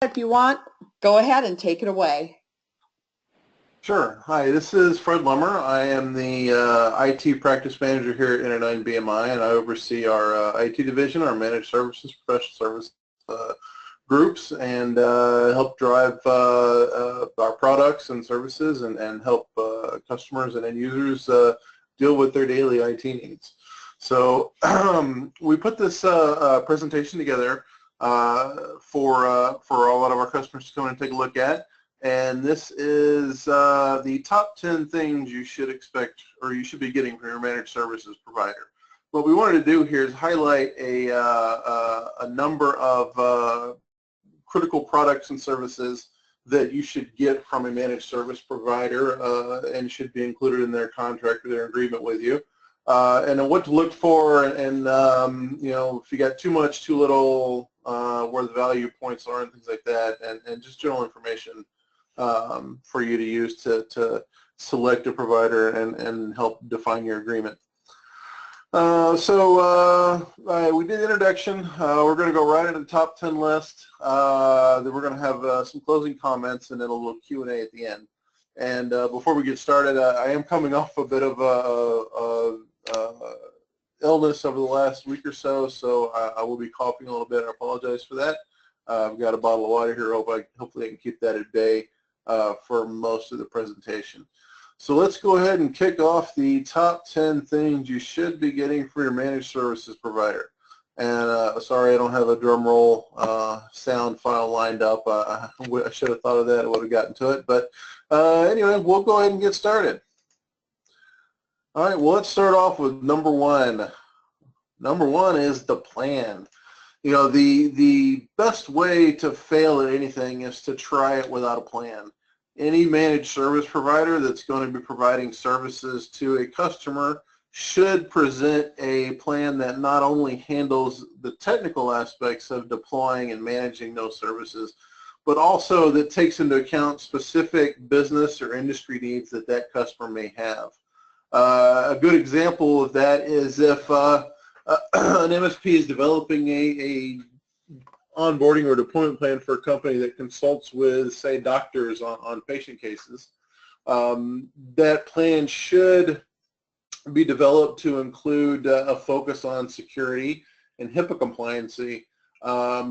If you want, go ahead and take it away. Sure. Hi, this is Fred Lummer. I am the IT practice manager here at InterDyn BMI, and I oversee our IT division, our managed services, professional service groups, and help drive our products and services and help customers and end users deal with their daily IT needs. So we put this presentation together for a lot of our customers to come and take a look at. And this is the top 10 things you should expect or you should be getting from your managed services provider. What we wanted to do here is highlight a number of critical products and services that you should get from a managed service provider and should be included in their contract or their agreement with you. And what to look for, and you know, if you got too much, too little, where the value points are and things like that, and just general information for you to use to select a provider and help define your agreement. So we did the introduction. We're going to go right into the top 10 list. Then we're going to have some closing comments and then a little Q&A at the end. And before we get started, I am coming off a bit of illness over the last week or so, so I will be coughing a little bit. I apologize for that. I've got a bottle of water here. Hopefully I can keep that at bay for most of the presentation. So let's go ahead and kick off the top 10 things you should be getting for your managed services provider. And sorry, I don't have a drum roll sound file lined up. I should have thought of that. I would have gotten to it. But anyway, we'll go ahead and get started. All right, well, let's start off with number one. Number one is the plan. You know, the best way to fail at anything is to try it without a plan. Any managed service provider that's going to be providing services to a customer should present a plan that not only handles the technical aspects of deploying and managing those services, but also that takes into account specific business or industry needs that that customer may have. A good example of that is if an MSP is developing a onboarding or deployment plan for a company that consults with, say, doctors on patient cases, that plan should be developed to include a focus on security and HIPAA compliancy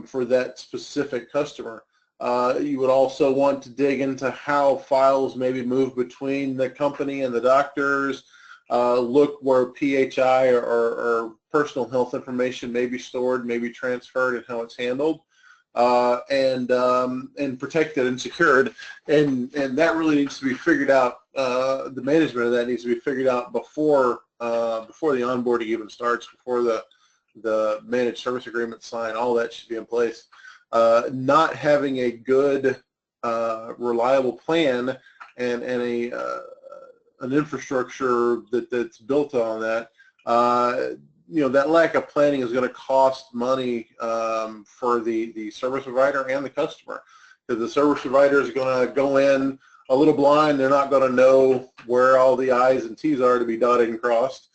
for that specific customer. You would also want to dig into how files may be moved between the company and the doctors, look where PHI or personal health information may be stored, may be transferred, and how it's handled, and protected and secured. And that really needs to be figured out. The management of that needs to be figured out before the onboarding even starts, before the managed service agreement sign. All that should be in place. Not having a good, reliable plan and an infrastructure that's built on that, you know, that lack of planning is going to cost money for the service provider and the customer. Because the service provider is going to go in a little blind. They're not going to know where all the I's and T's are to be dotted and crossed.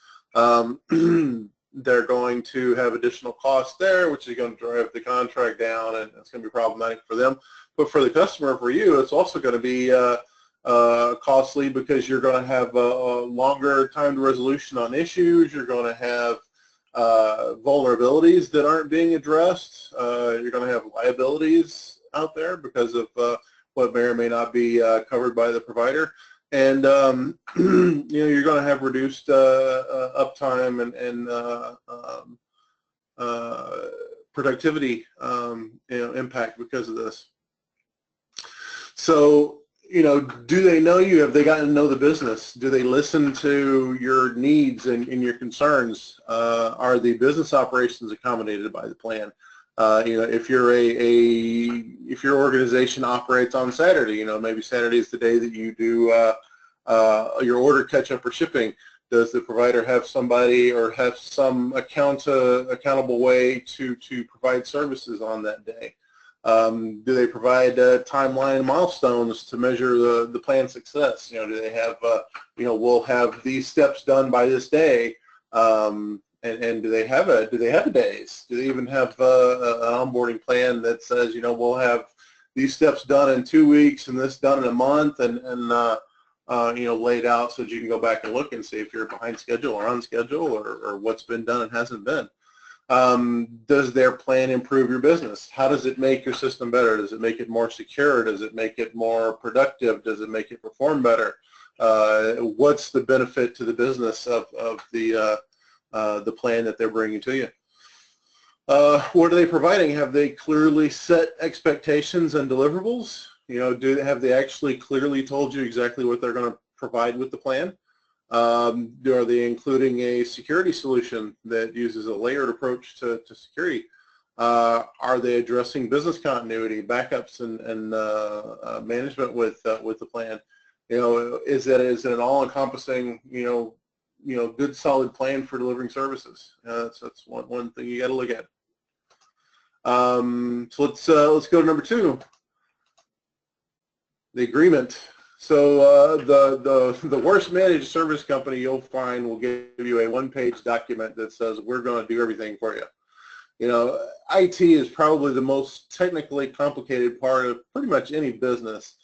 They're going to have additional costs there, which is going to drive the contract down, and it's going to be problematic for them. But for the customer, for you, it's also going to be costly because you're going to have a longer time to resolution on issues. You're going to have vulnerabilities that aren't being addressed. You're going to have liabilities out there because of what may or may not be covered by the provider. And you know, you're going to have reduced uptime and productivity you know, impact because of this. So, you know, do they know you? Have they gotten to know the business? Do they listen to your needs and your concerns? Are the business operations accommodated by the plan? You know, if your organization operates on Saturday, you know, maybe Saturday is the day that you do your order catch-up or shipping. Does the provider have somebody or have some accountable way to provide services on that day? Do they provide timeline milestones to measure the plan success? You know, do they have, you know, we'll have these steps done by this day, and do they have days? Do they even have an onboarding plan that says, you know, we'll have these steps done in 2 weeks and this done in a month, and you know, laid out so that you can go back and look and see if you're behind schedule or on schedule, or what's been done and hasn't been. Does their plan improve your business? How does it make your system better? Does it make it more secure? Does it make it more productive? Does it make it perform better? What's the benefit to the business of the plan that they're bringing to you? What are they providing? Have they clearly set expectations and deliverables? You know, have they actually clearly told you exactly what they're going to provide with the plan? Are they including a security solution that uses a layered approach to security? Are they addressing business continuity, backups, and management with the plan? You know, is it an all-encompassing, you know, good solid plan for delivering services? That's one thing you got to look at. So let's go to number 2, the agreement. So the worst managed service company you'll find will give you a 1-page document that says we're going to do everything for you. You know, IT is probably the most technically complicated part of pretty much any business.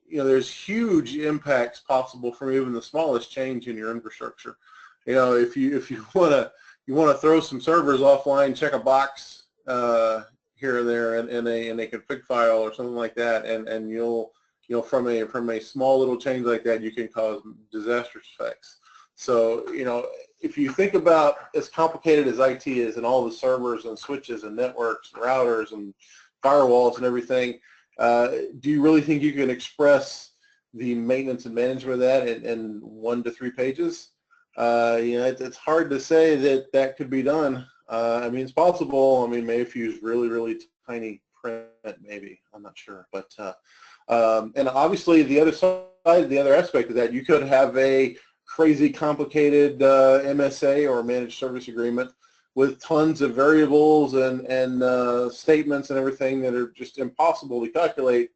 You know, there's huge impacts possible from even the smallest change in your infrastructure. You know, if you want to throw some servers offline, check a box here and there in a config file or something like that, and you'll, you know, from a small little change like that, you can cause disastrous effects. So, you know, if you think about as complicated as IT is, and all the servers and switches and networks and routers and firewalls and everything, do you really think you can express the maintenance and management of that in 1 to 3 pages? You know, it's hard to say that could be done. I mean, it's possible. I mean, maybe if you use really, really tiny print, maybe. I'm not sure. But and obviously, the other side, the other aspect of that, you could have a crazy complicated MSA or managed service agreement with tons of variables and statements and everything that are just impossible to calculate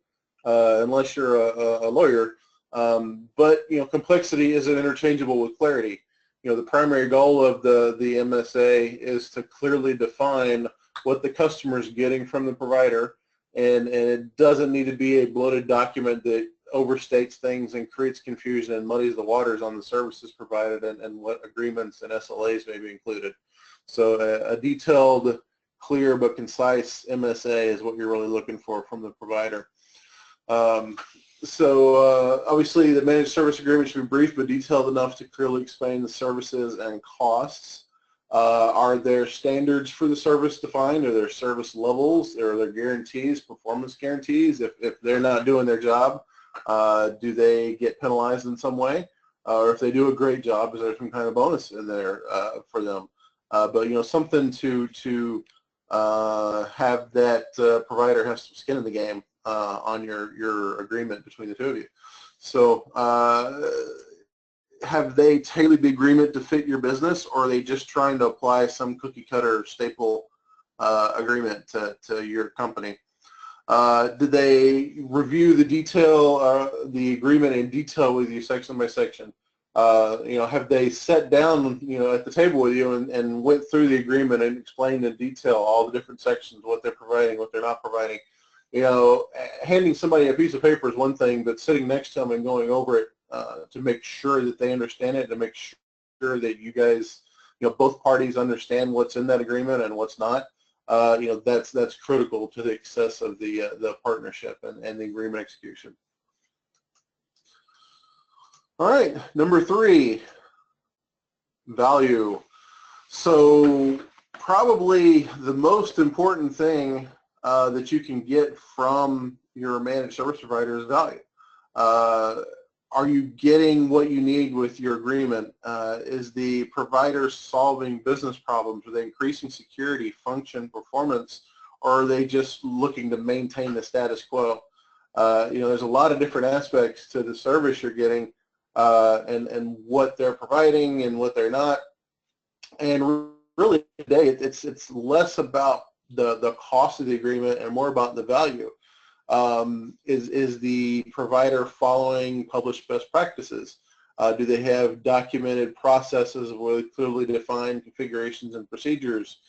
unless you're a lawyer. But, you know, complexity isn't interchangeable with clarity. You know, the primary goal of the MSA is to clearly define what the customer is getting from the provider, and it doesn't need to be a bloated document that overstates things and creates confusion and muddies the waters on the services provided and what agreements and SLAs may be included. So a detailed, clear but concise MSA is what you're really looking for from the provider. Obviously, the managed service agreement should be brief but detailed enough to clearly explain the services and costs. Are there standards for the service defined? Are there service levels? Are there guarantees, performance guarantees? If they're not doing their job, do they get penalized in some way? Or if they do a great job, is there some kind of bonus in there for them? But, you know, something to have that provider have some skin in the game on your agreement between the two of you. So have they tailored the agreement to fit your business, or are they just trying to apply some cookie cutter staple agreement to your company? Did they review the agreement in detail with you section by section? You know, have they sat down, you know, at the table with you and went through the agreement and explained in detail all the different sections, what they're providing, what they're not providing? You know, handing somebody a piece of paper is one thing, but sitting next to them and going over it to make sure that they understand it, to make sure that you guys, you know, both parties understand what's in that agreement and what's not. You know, that's critical to the success of the partnership and the agreement execution. All right, number 3, value. So probably the most important thing that you can get from your managed service provider is value. Are you getting what you need with your agreement? Is the provider solving business problems? Are they increasing security, function, performance, or are they just looking to maintain the status quo? You know, there's a lot of different aspects to the service you're getting and what they're providing and what they're not. And really today, it's less about the cost of the agreement and more about the value. Is the provider following published best practices? Do they have documented processes with clearly defined configurations and procedures?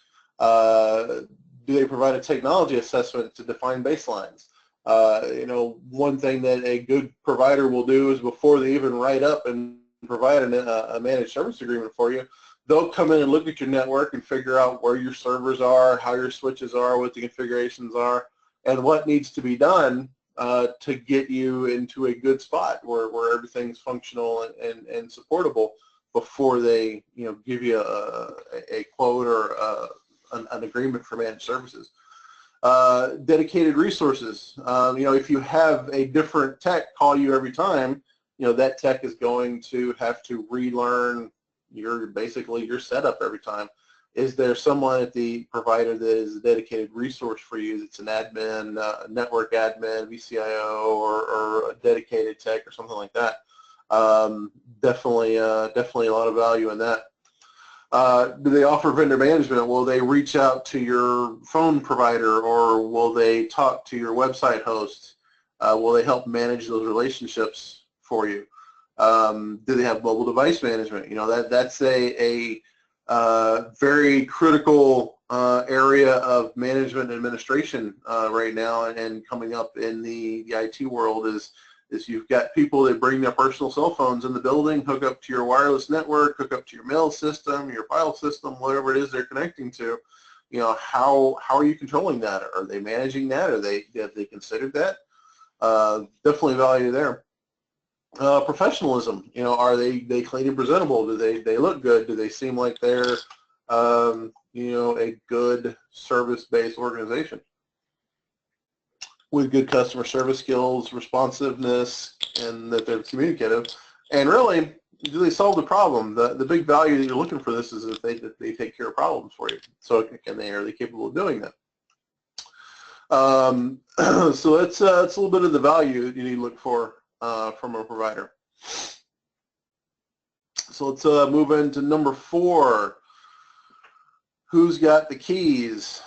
Do Do they provide a technology assessment to define baselines? One thing that a good provider will do is before they even write up and provide a managed service agreement for you, they'll come in and look at your network and figure out where your servers are, how your switches are, what the configurations are, and what needs to be done to get you into a good spot where everything's functional and supportable before they give you a quote or an agreement for managed services. Dedicated resources. If you have a different tech call you every time, that tech is going to have to relearn basically your setup every time. Is there someone at the provider that is a dedicated resource for you? That's an admin, network admin, VCIO, or a dedicated tech or something like that? Definitely a lot of value in that. Do they offer vendor management? Will they reach out to your phone provider, or will they talk to your website host? Will they help manage those relationships for you? Do they have mobile device management? That's a very critical area of management and administration right now, and coming up in the IT world is you've got people that bring their personal cell phones in the building, hook up to your wireless network, hook up to your mail system, your file system, whatever it is they're connecting to. How are you controlling that? Are they managing that? Have they considered that? Definitely value there. Professionalism. Are they clean and presentable? Do they look good? Do they seem like they're a good service-based organization with good customer service skills, responsiveness, and that they're communicative? And really, do they solve the problem? The big value that you're looking for this is that they take care of problems for you. So are they capable of doing that? So that's a little bit of the value that you need to look for from a provider. So let's move into number 4. Who's got the keys?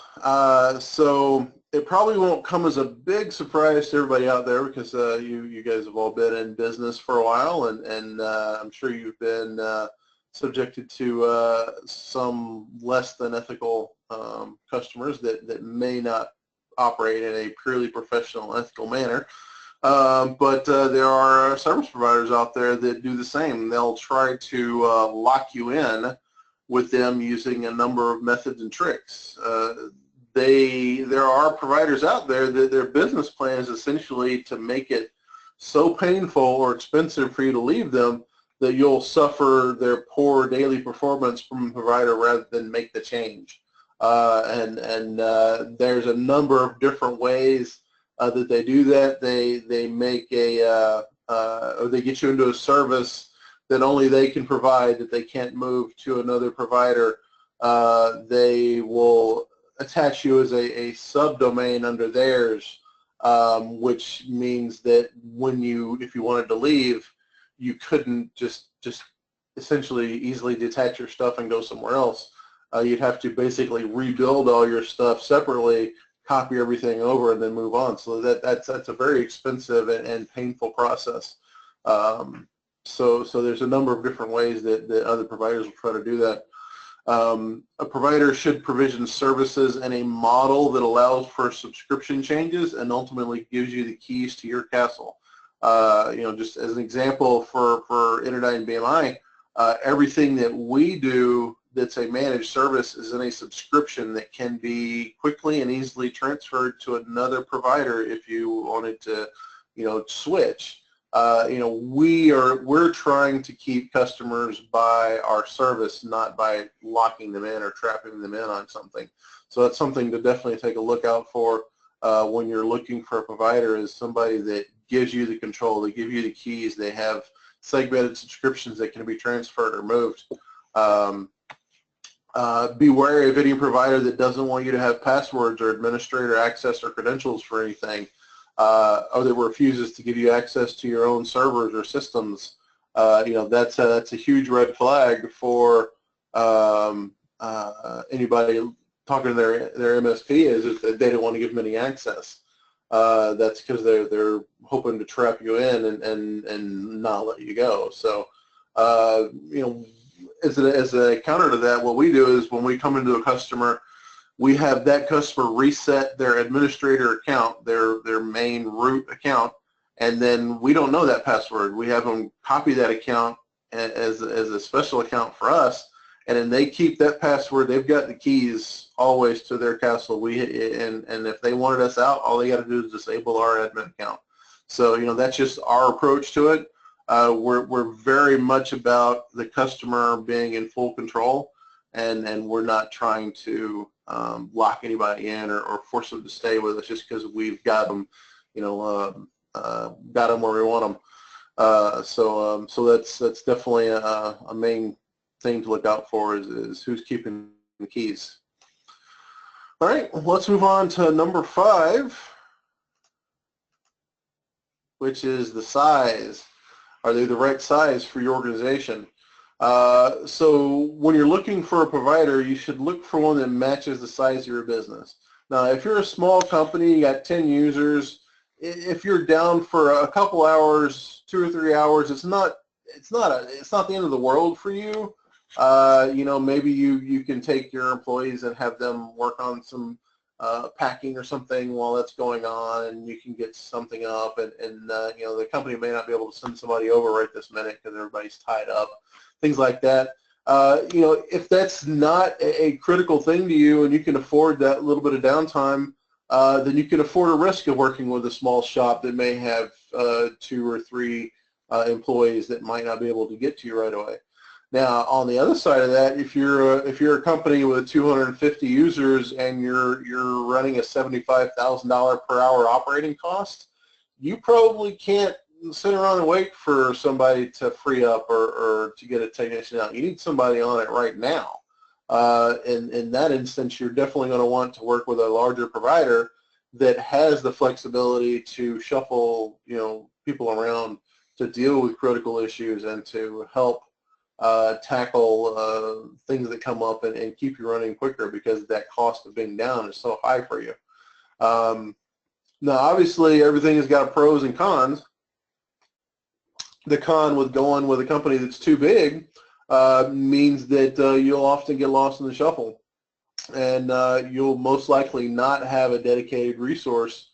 So it probably won't come as a big surprise to everybody out there, because you guys have all been in business for a while, and I'm sure you've been subjected to some less than ethical customers that may not operate in a purely professional, ethical manner. But there are service providers out there that do the same. They'll try to lock you in with them using a number of methods and tricks. There are providers out there that their business plan is essentially to make it so painful or expensive for you to leave them that you'll suffer their poor daily performance from the provider rather than make the change. There's a number of different ways that they do that. They make or they get you into a service that only they can provide, that they can't move to another provider. They will attach you as a subdomain under theirs, which means that if you wanted to leave, you couldn't just essentially easily detach your stuff and go somewhere else. You'd have to basically rebuild all your stuff separately, copy everything over, and then move on. So that's a very expensive and painful process. So there's a number of different ways that other providers will try to do that. A provider should provision services in a model that allows for subscription changes and ultimately gives you the keys to your castle. Just as an example for InterDyn BMI, everything that we do that's a managed service is in a subscription that can be quickly and easily transferred to another provider if you wanted to, switch. We're trying to keep customers by our service, not by locking them in or trapping them in on something. So that's something to definitely take a look out for when you're looking for a provider, is somebody that gives you the control, they give you the keys, they have segmented subscriptions that can be transferred or moved. Be wary of any provider that doesn't want you to have passwords or administrator access or credentials for anything, or that refuses to give you access to your own servers or systems. That's a huge red flag for anybody talking to their MSP, is if they don't want to give them any access. That's because they're hoping to trap you in and not let you go. So as a counter to that, what we do is when we come into a customer, we have that customer reset their administrator account, their main root account, and then we don't know that password. We have them copy that account as a special account for us, and then they keep that password. They've got the keys always to their castle. And if they wanted us out, all they got to do is disable our admin account. So that's just our approach to it. We're very much about the customer being in full control, and we're not trying to lock anybody in or force them to stay with us just because we've got them, got them where we want them. So that's definitely a main thing to look out for is who's keeping the keys. All right, let's move on to number 5, which is the size. Are they the right size for your organization? So when you're looking for a provider, you should look for one that matches the size of your business. Now, if you're a small company, you got 10 users, if you're down for a couple hours, 2 or 3 hours, it's not the end of the world for you. Maybe you can take your employees and have them work on some packing or something while that's going on, and you can get something up, and the company may not be able to send somebody over right this minute because everybody's tied up, things like that. If that's not a critical thing to you and you can afford that little bit of downtime, then you can afford a risk of working with a small shop that may have 2 or 3 employees that might not be able to get to you right away. Now, on the other side of that, if you're a company with 250 users and you're running a $75,000 per hour operating cost, you probably can't sit around and wait for somebody to free up or to get a technician out. You need somebody on it right now. In that instance, you're definitely going to want to work with a larger provider that has the flexibility to shuffle people around to deal with critical issues and to help tackle things that come up and keep you running quicker, because that cost of being down is so high for you. Now, obviously, everything has got pros and cons. The con with going with a company that's too big means that you'll often get lost in the shuffle, and you'll most likely not have a dedicated resource,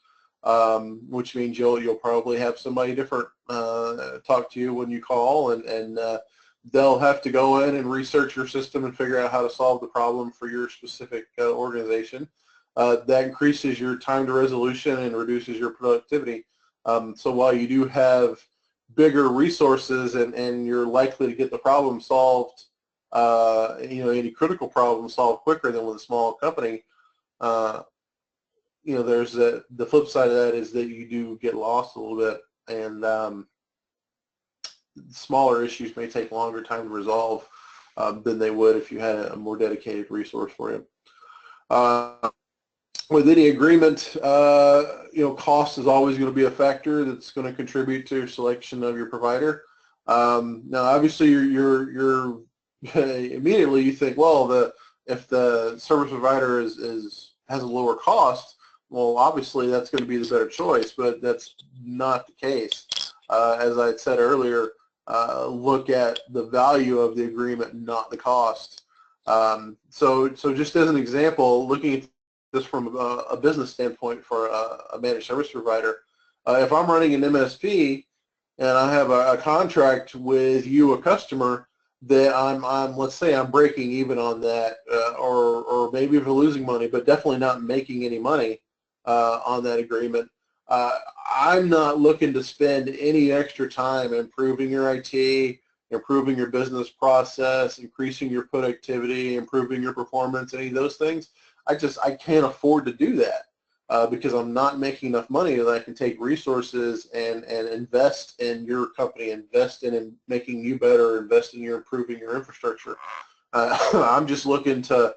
which means you'll probably have somebody different talk to you when you call, and they'll have to go in and research your system and figure out how to solve the problem for your specific organization. That increases your time to resolution and reduces your productivity. So while you do have bigger resources and you're likely to get the problem solved, any critical problem solved quicker than with a small company, there's the flip side of that is that you do get lost a little bit, and smaller issues may take longer time to resolve than they would if you had a more dedicated resource for you. With any agreement, cost is always going to be a factor that's going to contribute to your selection of your provider. Now, obviously, you're immediately you think, well, if the service provider has a lower cost, well, obviously that's going to be the better choice, but that's not the case. As I had said earlier, look at the value of the agreement, not the cost. So just as an example, looking at this from a business standpoint for a managed service provider, if I'm running an MSP and I have a contract with you, a customer, that let's say I'm breaking even on that, or maybe even losing money, but definitely not making any money on that agreement. I'm not looking to spend any extra time improving your IT, improving your business process, increasing your productivity, improving your performance, any of those things. I can't afford to do that because I'm not making enough money that I can take resources and invest in your company, invest in making you better, invest in improving your infrastructure. I'm just looking to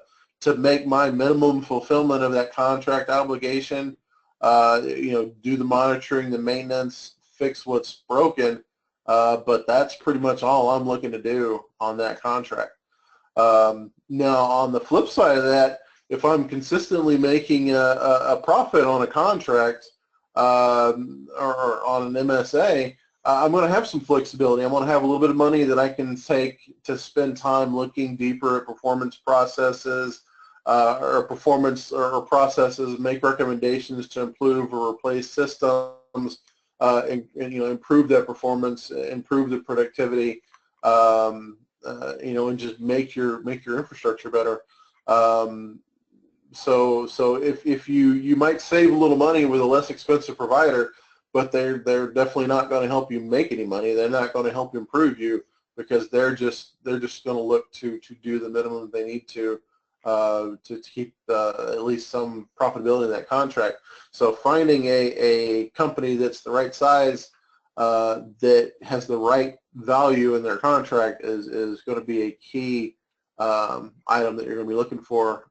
make my minimum fulfillment of that contract obligation, do the monitoring, the maintenance, fix what's broken, but that's pretty much all I'm looking to do on that contract. Now, on the flip side of that, if I'm consistently making a profit on a contract or on an MSA, I'm going to have some flexibility. I'm going to have a little bit of money that I can take to spend time looking deeper at performance processes or performance or processes, make recommendations to improve or replace systems, and improve that performance, improve the productivity, and just make your infrastructure better. So if you might save a little money with a less expensive provider, but they're definitely not going to help you make any money. They're not going to help improve you, because they're just going to look to do the minimum they need to keep at least some profitability in that contract. So finding a company that's the right size, that has the right value in their contract is going to be a key item that you're going to be looking for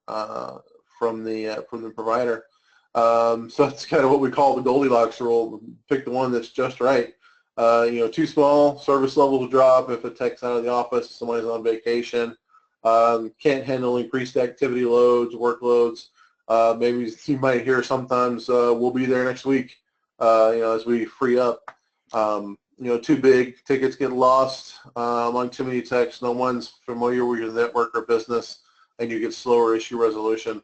from the provider. So that's kind of what we call the Goldilocks rule. Pick the one that's just right. Too small, service levels drop if a tech's out of the office, somebody's on vacation, can't handle increased activity loads, workloads. Maybe you might hear sometimes, we'll be there next week, as we free up. Too big, tickets get lost among too many techs, no one's familiar with your network or business, and you get slower issue resolution.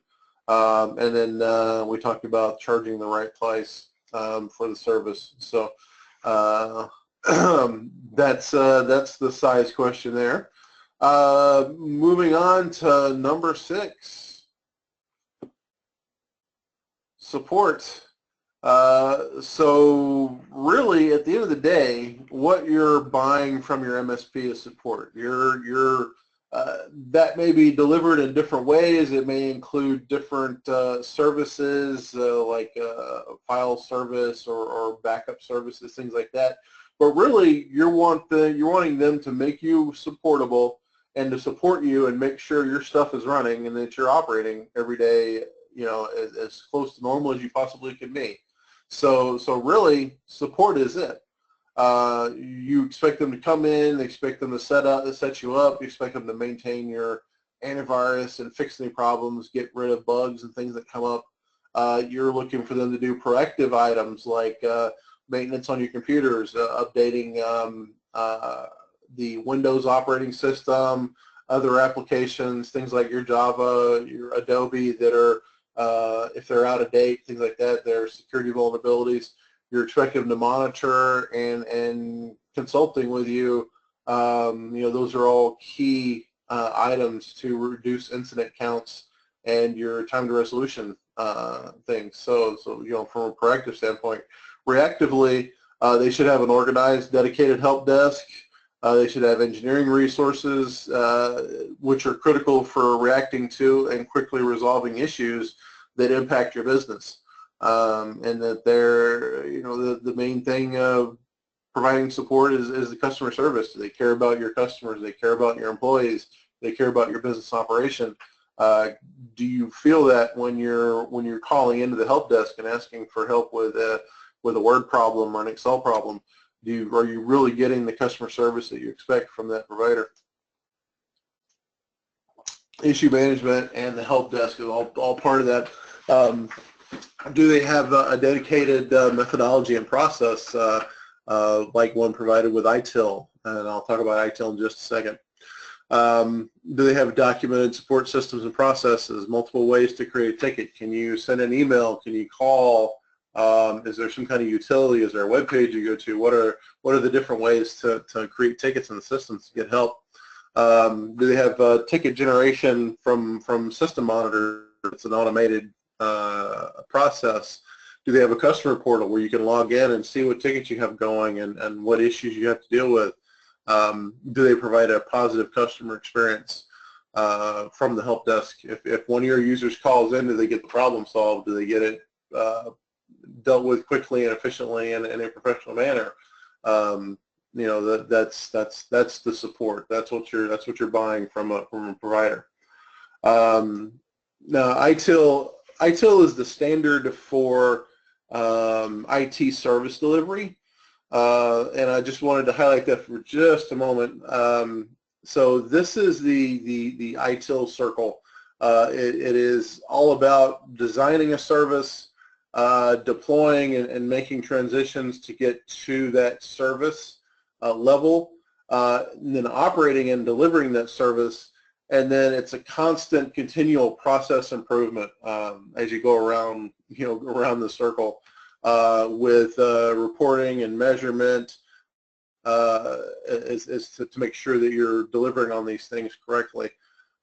And then we talked about charging the right price for the service. So that's the size question there. Moving on to number 6, support. So really, at the end of the day, what you're buying from your MSP is support. That may be delivered in different ways. It may include different services like file service or backup services, things like that. But really, you're wanting them to make you supportable and to support you and make sure your stuff is running and that you're operating every day, as close to normal as you possibly can be. So really, support is it. You expect them to come in, they expect them to set you up, you expect them to maintain your antivirus and fix any problems, get rid of bugs and things that come up. You're looking for them to do proactive items like maintenance on your computers, updating the Windows operating system, other applications, things like your Java, your Adobe that are, if they're out of date, things like that, their security vulnerabilities. You're expecting them to monitor and consulting with you. Those are all key items to reduce incident counts and your time to resolution things. So from a proactive standpoint, reactively, they should have an organized, dedicated help desk. They should have engineering resources, which are critical for reacting to and quickly resolving issues that impact your business. And that they're, the main thing of providing support is the customer service. They care about your customers. They care about your employees. They care about your business operation. Do you feel that when you're calling into the help desk and asking for help with a Word problem or an Excel problem? Are you really getting the customer service that you expect from that provider? Issue management and the help desk is all part of that. Do they have a dedicated methodology and process like one provided with ITIL? And I'll talk about ITIL in just a second. Do they have documented support systems and processes, multiple ways to create a ticket? Can you send an email? Can you call? Is there some kind of utility? Is there a web page you go to? What are the different ways to create tickets in the systems to get help? Do they have ticket generation from system monitors? It's an automated process. Do they have a customer portal where you can log in and see what tickets you have going and what issues you have to deal with? Do they provide a positive customer experience from the help desk? If one of your users calls in, do they get the problem solved? Do they get it dealt with quickly and efficiently and in a professional manner? That's the support. That's what you're buying from a provider. Now, ITIL is the standard for IT service delivery, and I just wanted to highlight that for just a moment. So this is the ITIL circle. It is all about designing a service, deploying and making transitions to get to that service level, and then operating and delivering that service, And then it's a constant, continual process improvement as you go around, around the circle with reporting and measurement, is to make sure that you're delivering on these things correctly.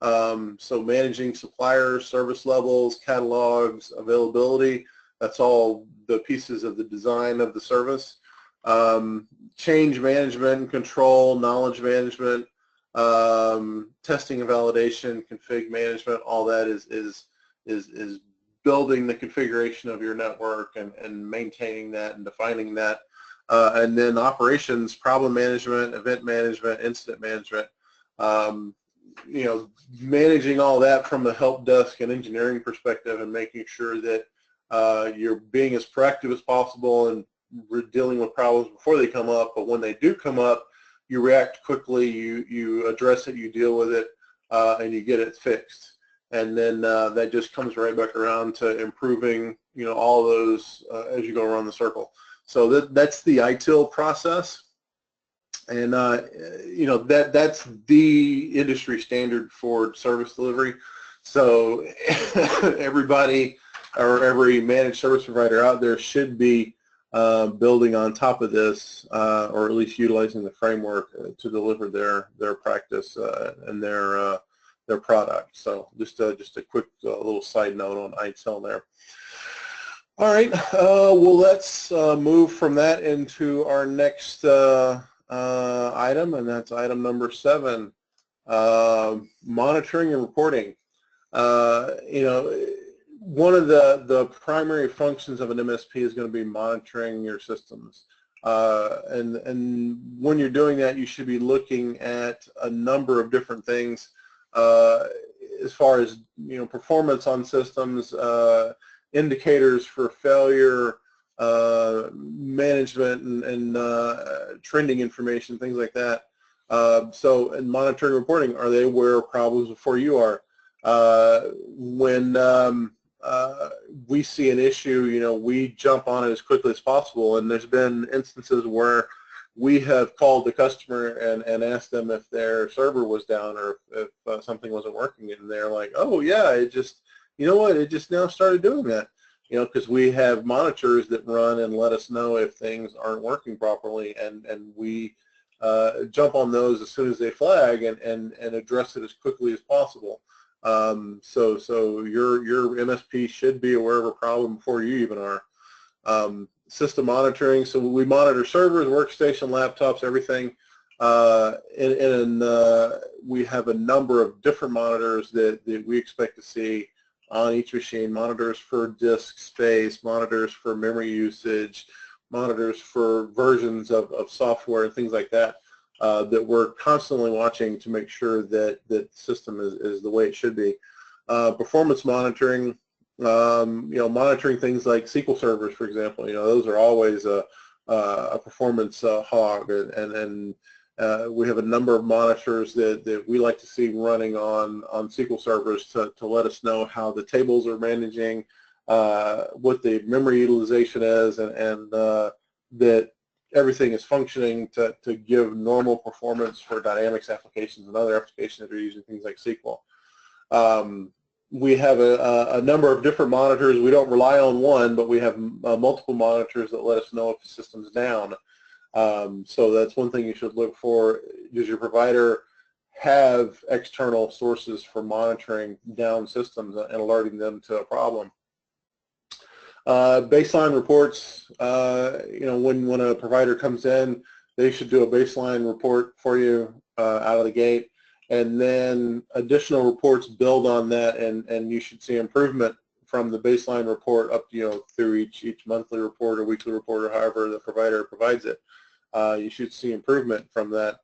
So managing suppliers, service levels, catalogs, availability, that's all the pieces of the design of the service. Change management and control, knowledge management, testing and validation, config management, all that is building the configuration of your network and maintaining that and defining that. And then operations, problem management, event management, incident management, managing all that from a help desk and engineering perspective and making sure that you're being as proactive as possible and dealing with problems before they come up, but when they do come up, you react quickly, you address it, you deal with it, and you get it fixed. And then that just comes right back around to improving, all of those as you go around the circle. So that's the ITIL process, and that's the industry standard for service delivery. So everybody or every managed service provider out there should be building on top of this, or at least utilizing the framework to deliver their practice and their product. So just a quick little side note on ITIL there. All right, well, let's move from that into our next item, and that's item number 7, monitoring and reporting. One of the primary functions of an MSP is going to be monitoring your systems. And when you're doing that, you should be looking at a number of different things as far as, performance on systems, indicators for failure, management and trending information, things like that. So in monitoring and reporting, are they aware of problems before you are? When we see an issue, we jump on it as quickly as possible, and there's been instances where we have called the customer and asked them if their server was down or if something wasn't working, and they're like, oh yeah, it just, it just now started doing that, because we have monitors that run and let us know if things aren't working properly, and we jump on those as soon as they flag and address it as quickly as possible. So your MSP should be aware of a problem before you even are. System monitoring, so we monitor servers, workstation, laptops, everything. And we have a number of different monitors that we expect to see on each machine. Monitors for disk space, monitors for memory usage, monitors for versions of software and things like that. That we're constantly watching to make sure that the system is the way it should be. Performance monitoring, monitoring things like SQL servers, for example. Those are always a performance hog, and we have a number of monitors that we like to see running on SQL servers to let us know how the tables are managing, what the memory utilization is, and that everything is functioning to give normal performance for Dynamics applications and other applications that are using things like SQL. We have a number of different monitors. We don't rely on one, but we have multiple monitors that let us know if the system's down. So that's one thing you should look for. Does your provider have external sources for monitoring down systems and alerting them to a problem? Baseline reports, when a provider comes in, they should do a baseline report for you out of the gate, and then additional reports build on that, and you should see improvement from the baseline report up through each monthly report or weekly report or however the provider provides it. You should see improvement from that.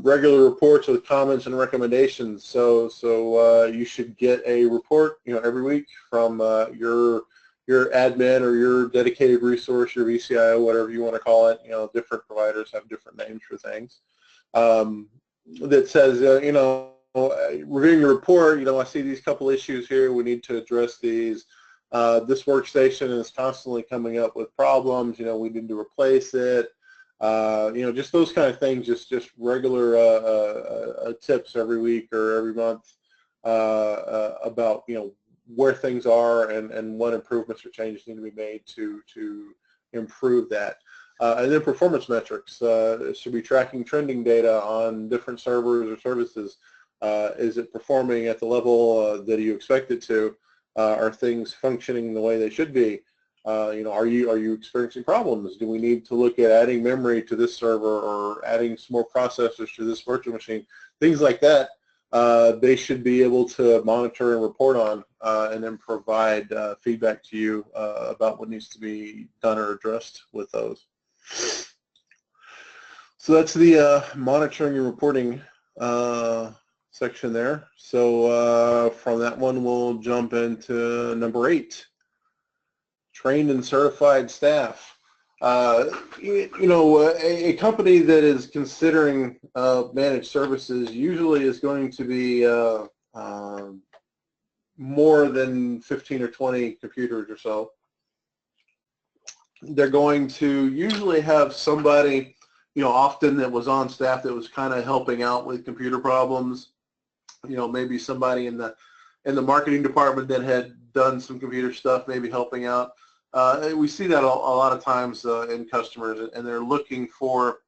Regular reports with comments and recommendations. So you should get a report every week from your admin or your dedicated resource, your VCIO, whatever you want to call it. Different providers have different names for things. That says, reviewing your report, I see these couple issues here. We need to address these. This workstation is constantly coming up with problems. We need to replace it. Just those kind of things, just regular tips every week or every month about, where things are and what improvements or changes need to be made to improve that. And then performance metrics. Should be tracking trending data on different servers or services. Is it performing at the level that you expect it to? Are things functioning the way they should be? Are you experiencing problems? Do we need to look at adding memory to this server or adding some more processors to this virtual machine? Things like that. They should be able to monitor and report on and then provide feedback to you about what needs to be done or addressed with those. So that's the monitoring and reporting section there. So from that one, we'll jump into number 8, trained and certified staff. A company that is considering managed services usually is going to be more than 15 or 20 computers or so. They're going to usually have somebody, often that was on staff that was kind of helping out with computer problems. Maybe somebody in the marketing department that had done some computer stuff, maybe helping out. We see that a lot of times in customers, and they're looking for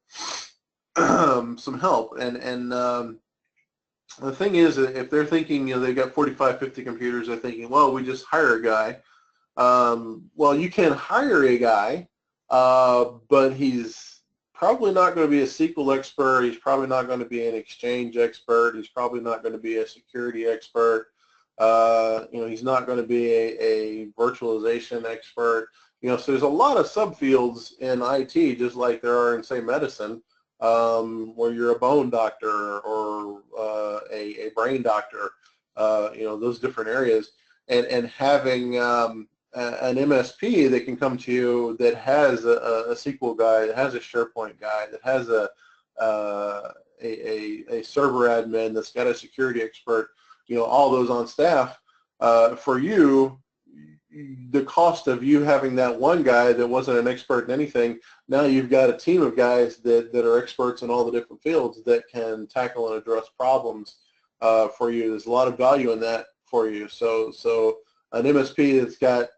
some help. And the thing is, if they're thinking, they've got 45, 50 computers, they're thinking, well, we just hire a guy. Well, you can hire a guy, but he's probably not going to be a SQL expert. He's probably not going to be an Exchange expert. He's probably not going to be a security expert. He's not going to be a virtualization expert. So there's a lot of subfields in IT, just like there are in, say, medicine, where you're a bone doctor or a brain doctor, those different areas. And having an MSP that can come to you that has a SQL guy, that has a SharePoint guy, that has a server admin, that's got a security expert, all those on staff, for you, the cost of you having that one guy that wasn't an expert in anything, now you've got a team of guys that are experts in all the different fields that can tackle and address problems for you. There's a lot of value in that for you. So an MSP that's got,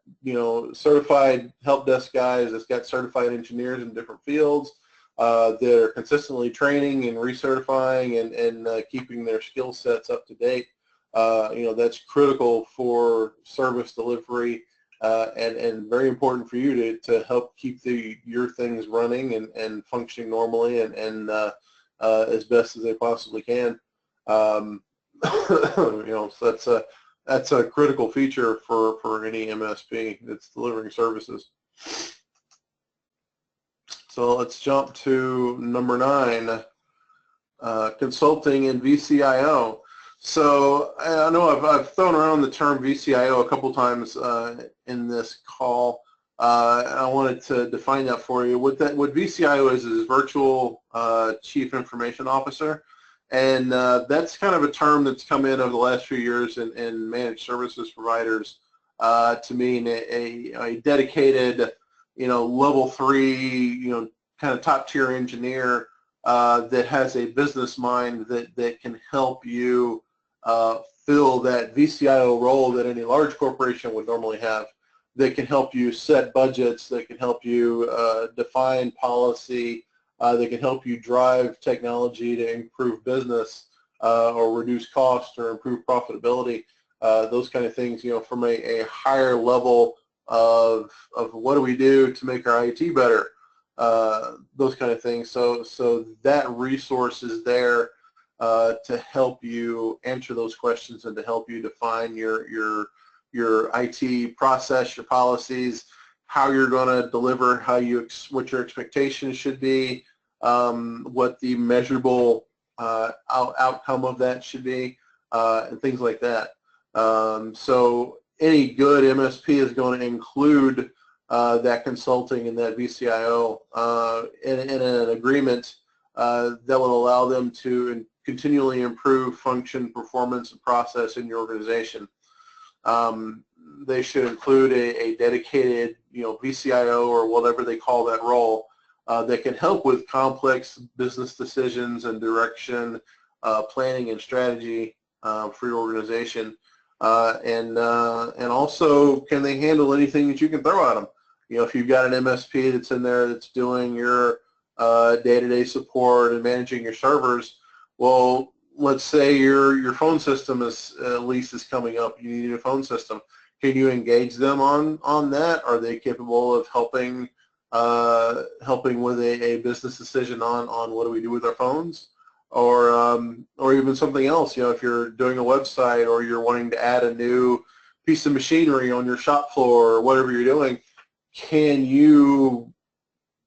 certified help desk guys, that's got certified engineers in different fields, that are consistently training and recertifying and keeping their skill sets up to date. That's critical for service delivery and very important for you to help keep your things running and functioning normally and as best as they possibly can. So that's a critical feature for any MSP that's delivering services. So let's jump to number 9, consulting and VCIO. So I know I've thrown around the term VCIO a couple times in this call. I wanted to define that for you. What VCIO is Virtual Chief Information Officer, and that's kind of a term that's come in over the last few years in managed services providers to mean a dedicated, level 3, kind of top tier engineer that has a business mind that can help you fill that VCIO role that any large corporation would normally have, that can help you set budgets, that can help you define policy, that can help you drive technology to improve business or reduce cost or improve profitability, those kind of things, from a higher level of what do we do to make our IT better, those kind of things. So that resource is there to help you answer those questions and to help you define your IT process, your policies, how you're going to deliver, what your expectations should be, what the measurable outcome of that should be, and things like that. So any good MSP is going to include that consulting and that VCIO in an agreement that will allow them to continually improve function, performance, and process in your organization. They should include a dedicated, VCIO or whatever they call that role that can help with complex business decisions and direction, planning and strategy for your organization. And also, can they handle anything that you can throw at them? You know, if you've got an MSP that's in there that's doing your day-to-day support and managing your servers, well, let's say your phone system lease is coming up. You need a phone system. Can you engage them on that? Are they capable of helping with a business decision on what do we do with our phones, or even something else? You know, if you're doing a website or you're wanting to add a new piece of machinery on your shop floor or whatever you're doing, can you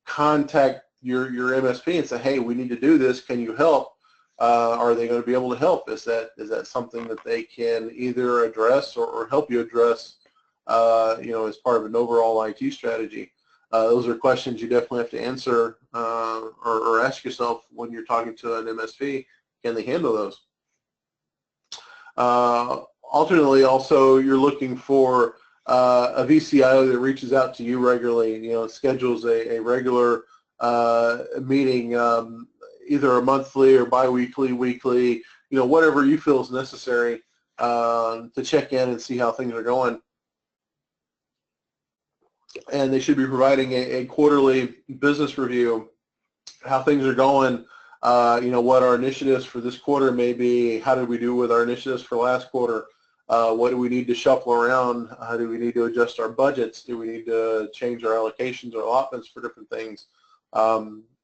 contact your MSP and say, hey, we need to do this, can you help? Are they going to be able to help? Is that something that they can either address or help you address, you know, as part of an overall IT strategy? Those are questions you definitely have to answer or ask yourself when you're talking to an MSP. Can they handle those? Alternately, also, you're looking for a VCIO that reaches out to you regularly, you know, schedules a regular meeting, either a monthly or biweekly, weekly, you know, whatever you feel is necessary to check in and see how things are going. And they should be providing a quarterly business review, how things are going, you know, what our initiatives for this quarter may be, how did we do with our initiatives for last quarter, what do we need to shuffle around, how do we need to adjust our budgets, do we need to change our allocations or allotments for different things.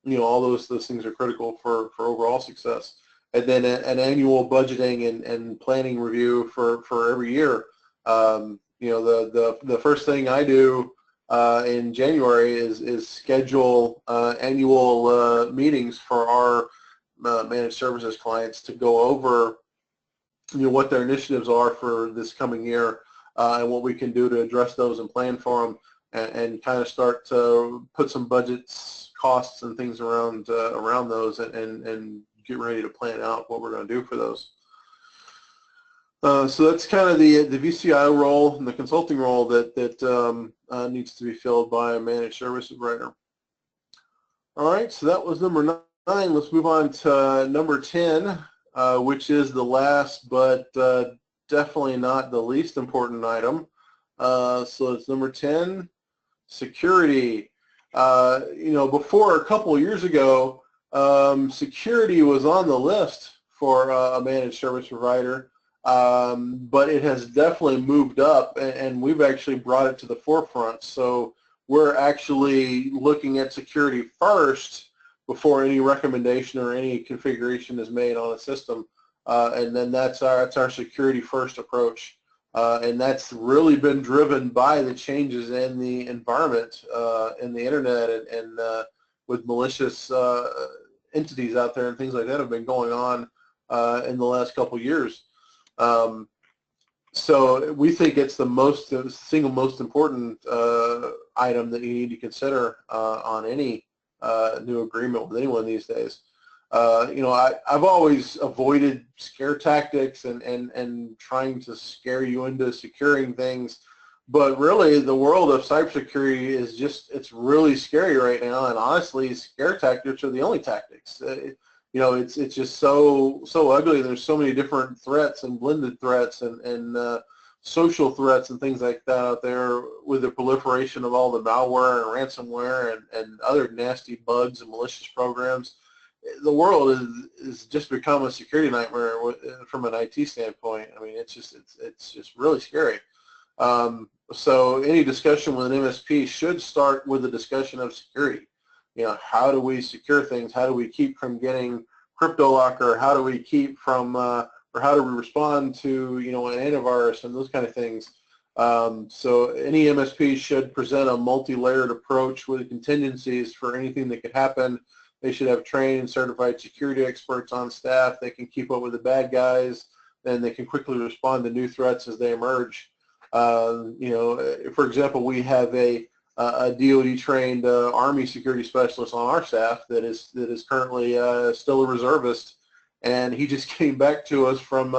You know, all those things are critical for overall success. And then an annual budgeting and planning review for every year. You know, the first thing I do in January is schedule annual meetings for our managed services clients to go over, you know, what their initiatives are for this coming year and what we can do to address those and plan for them, and kind of start to put some budgets, costs, and things around those, and get ready to plan out what we're going to do for those. So that's kind of the VCIO role and the consulting role that needs to be filled by a managed services writer. All right, so that was number 9. Let's move on to number 10, which is the last but definitely not the least important item. So it's number 10, security. You know, before a couple of years ago, security was on the list for a managed service provider. But it has definitely moved up, and we've actually brought it to the forefront. So we're actually looking at security first before any recommendation or any configuration is made on a system, and then that's our security first approach, and that's really been driven by the changes in the environment, in the internet, and with malicious entities out there and things like that have been going on in the last couple of years. So we think it's the single most important item that you need to consider on any new agreement with anyone these days. You know, I've always avoided scare tactics and trying to scare you into securing things, but really the world of cybersecurity is it's really scary right now, and honestly, scare tactics are the only tactics. You know, it's just so ugly. There's so many different threats and blended threats and social threats and things like that out there, with the proliferation of all the malware and ransomware and other nasty bugs and malicious programs. The world is just become a security nightmare from an IT standpoint. I mean, it's just really scary. So any discussion with an MSP should start with a discussion of security. You know, how do we secure things? How do we keep from getting crypto locker? How do we keep from, or how do we respond to, you know, an antivirus and those kind of things? So any MSP should present a multi-layered approach with contingencies for anything that could happen. They should have trained and certified security experts on staff. They can keep up with the bad guys, and they can quickly respond to new threats as they emerge. You know, for example, we have a DoD-trained Army security specialist on our staff that is currently still a reservist, and he just came back to us from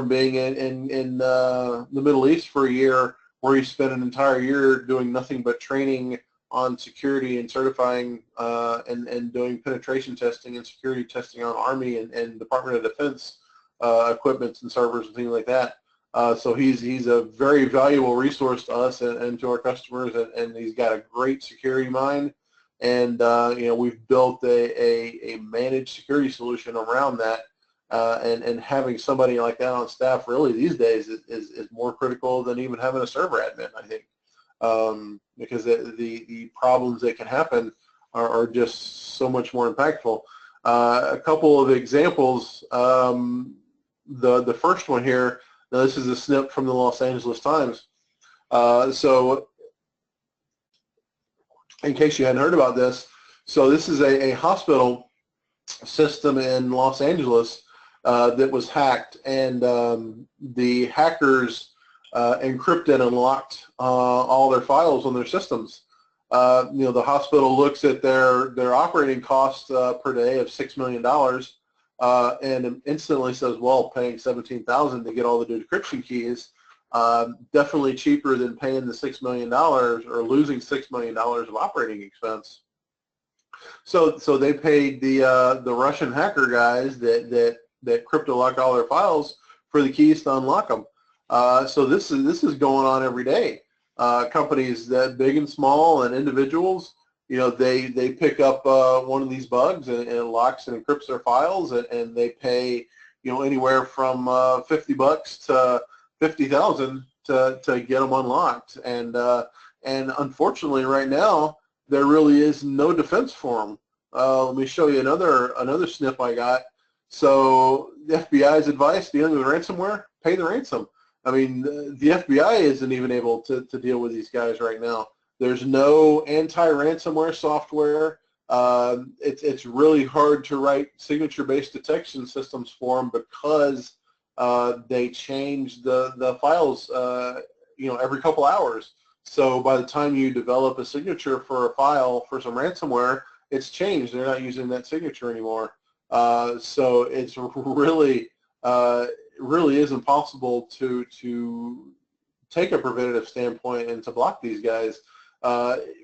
being in the Middle East for a year, where he spent an entire year doing nothing but training on security and certifying and doing penetration testing and security testing on Army and Department of Defense equipment and servers and things like that. So he's a very valuable resource to us and to our customers, and he's got a great security mind. And you know, we've built a managed security solution around that. And having somebody like that on staff really these days is more critical than even having a server admin, I think, because the problems that can happen are just so much more impactful. A couple of examples. The first one here. Now this is a snip from the Los Angeles Times. So in case you hadn't heard about this, so this is a hospital system in Los Angeles that was hacked, and the hackers encrypted and locked all their files on their systems. You know, the hospital looks at their operating costs per day of $6 million and instantly says, well, paying $17,000 to get all the decryption keys, definitely cheaper than paying the $6 million or losing $6 million of operating expense. So they paid the Russian hacker guys that crypto-lock all their files for the keys to unlock them. So this is going on every day. Companies that big and small and individuals, you know, they pick up one of these bugs and it locks and encrypts their files, and they pay, you know, anywhere from $50 to $50,000 to get them unlocked. And unfortunately, right now there really is no defense for them. Let me show you another snip I got. So the FBI's advice dealing with ransomware: pay the ransom. I mean, the FBI isn't even able to deal with these guys right now. There's no anti-ransomware software. It's really hard to write signature-based detection systems for them because they change the files, you know, every couple hours. So by the time you develop a signature for a file for some ransomware, it's changed. They're not using that signature anymore. So it's really is impossible to take a preventative standpoint and to block these guys.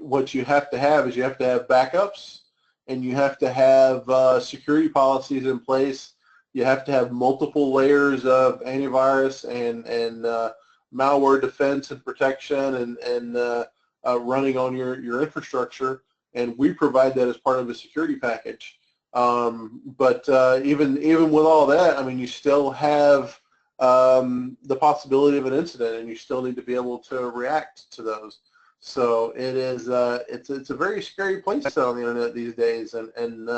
What you have to have is you have to have backups, and you have to have security policies in place. You have to have multiple layers of antivirus and malware defense and protection and running on your infrastructure, and we provide that as part of a security package. But even with all that, I mean, you still have the possibility of an incident, and you still need to be able to react to those. So it is it's a very scary place on the internet these days, and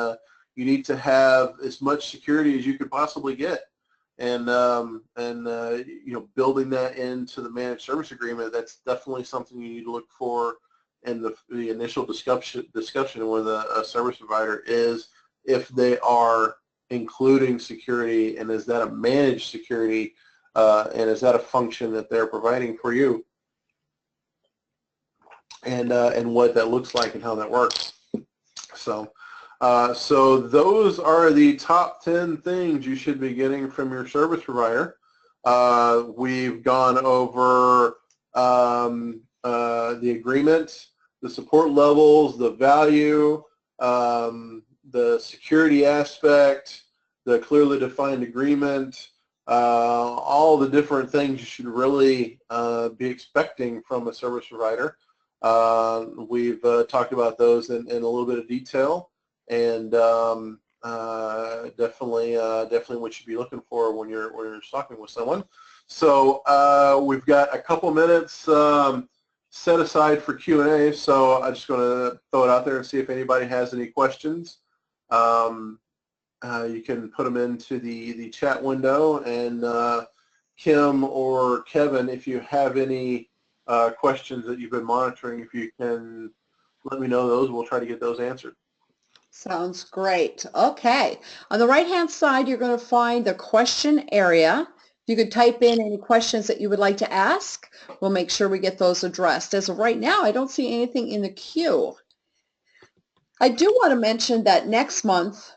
you need to have as much security as you could possibly get. And you know, building that into the managed service agreement, that's definitely something you need to look for in the initial discussion with a service provider, is if they are including security, and is that a managed security, and is that a function that they're providing for you, and what that looks like and how that works. So so those are the top 10 things you should be getting from your service provider. We've gone over the agreement, the support levels, the value, the security aspect, the clearly defined agreement, all the different things you should really be expecting from a service provider. We've talked about those in a little bit of detail, and definitely what you should be looking for when you're talking with someone. So we've got a couple minutes set aside for Q&A, so I'm just going to throw it out there and see if anybody has any questions. You can put them into the chat window, and Kim or Kevin, if you have any questions that you've been monitoring, if you can let me know those, we'll try to get those answered. Sounds great. Okay. On the right-hand side, you're going to find the question area. You could type in any questions that you would like to ask. We'll make sure we get those addressed. As of right now, I don't see anything in the queue. I do want to mention that next month,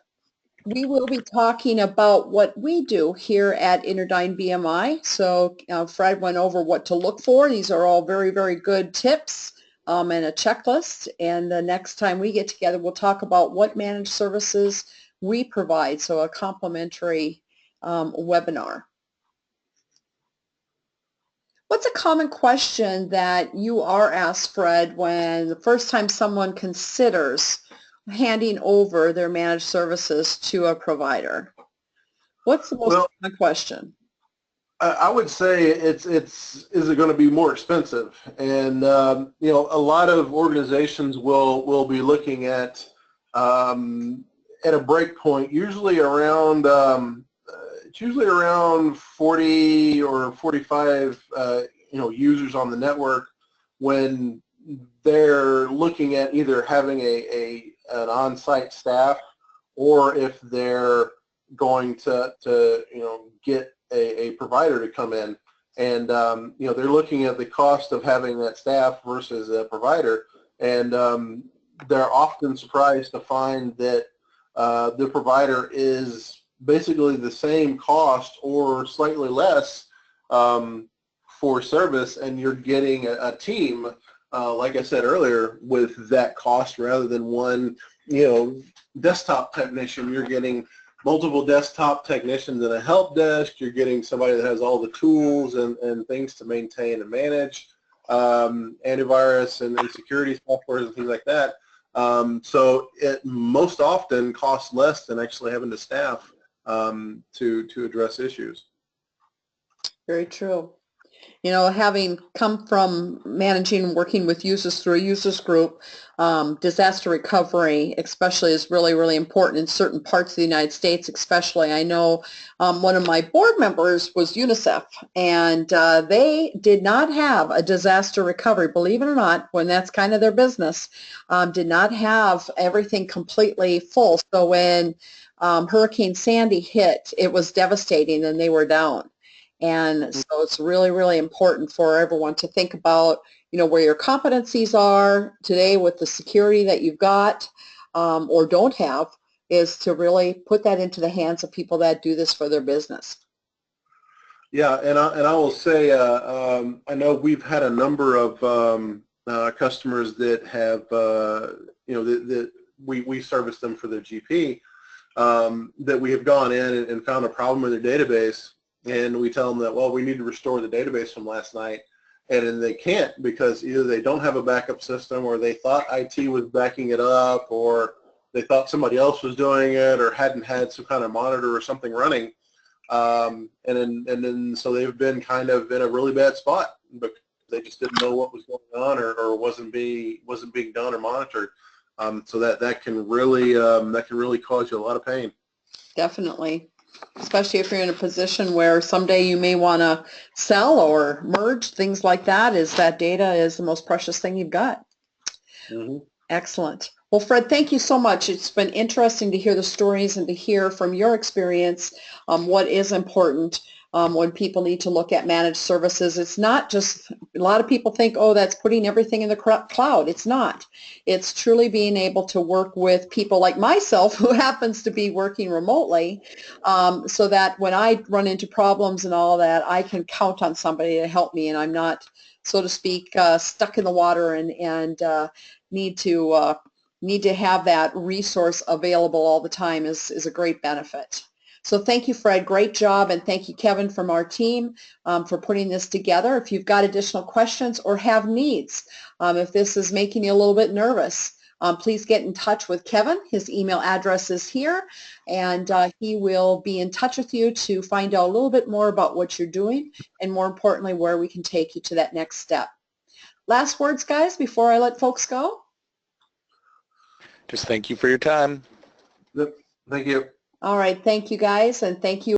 we will be talking about what we do here at InterDyn BMI. So Fred went over what to look for. These are all very, very good tips. and a checklist. And the next time we get together, we'll talk about what managed services we provide, so a complimentary webinar. What's a common question that you are asked, Fred, when the first time someone considers handing over their managed services to a provider? What's the most common question? I would say is it going to be more expensive? And you know, a lot of organizations will be looking at a break point, usually around it's usually around 40 or 45 you know, users on the network, when they're looking at either having an on-site staff, or if they're going to you know, get a provider to come in. And you know, they're looking at the cost of having that staff versus a provider, and they're often surprised to find that the provider is basically the same cost or slightly less for service, and you're getting a team, like I said earlier, with that cost, rather than one, you know, desktop technician. You're getting multiple desktop technicians and a help desk. You're getting somebody that has all the tools and things to maintain and manage antivirus and security software and things like that. So it most often costs less than actually having to staff to address issues. Very true. You know, having come from managing and working with users through a users group, disaster recovery especially is really, really important in certain parts of the United States especially. I know one of my board members was UNICEF, and they did not have a disaster recovery, believe it or not, when that's kind of their business, did not have everything completely full. So when Hurricane Sandy hit, it was devastating and they were down. And so it's really, really important for everyone to think about, you know, where your competencies are today with the security that you've got or don't have, is to really put that into the hands of people that do this for their business. Yeah, and I will say, I know we've had a number of customers that have, you know, that we service them for their GP, that we have gone in and found a problem with their database. And we tell them that, well, we need to restore the database from last night, and then they can't, because either they don't have a backup system, or they thought IT was backing it up, or they thought somebody else was doing it, or hadn't had some kind of monitor or something running. And then so they've been kind of in a really bad spot because they just didn't know what was going on, or wasn't being done or monitored. So that can really cause you a lot of pain. Definitely. Especially if you're in a position where someday you may want to sell or merge, things like that, is that data is the most precious thing you've got. Mm-hmm. Excellent. Well, Fred, thank you so much. It's been interesting to hear the stories and to hear from your experience what is important when people need to look at managed services. It's not just, a lot of people think, oh, that's putting everything in the cloud. It's not. It's truly being able to work with people like myself, who happens to be working remotely, so that when I run into problems and all that, I can count on somebody to help me, and I'm not, so to speak, stuck in the water and need to have that resource available all the time is a great benefit. So thank you, Fred. Great job. And thank you, Kevin, from our team for putting this together. If you've got additional questions or have needs, if this is making you a little bit nervous, please get in touch with Kevin. His email address is here, and he will be in touch with you to find out a little bit more about what you're doing, and more importantly, where we can take you to that next step. Last words, guys, before I let folks go? Just thank you for your time. Yep. Thank you. All right. Thank you, guys, and thank you.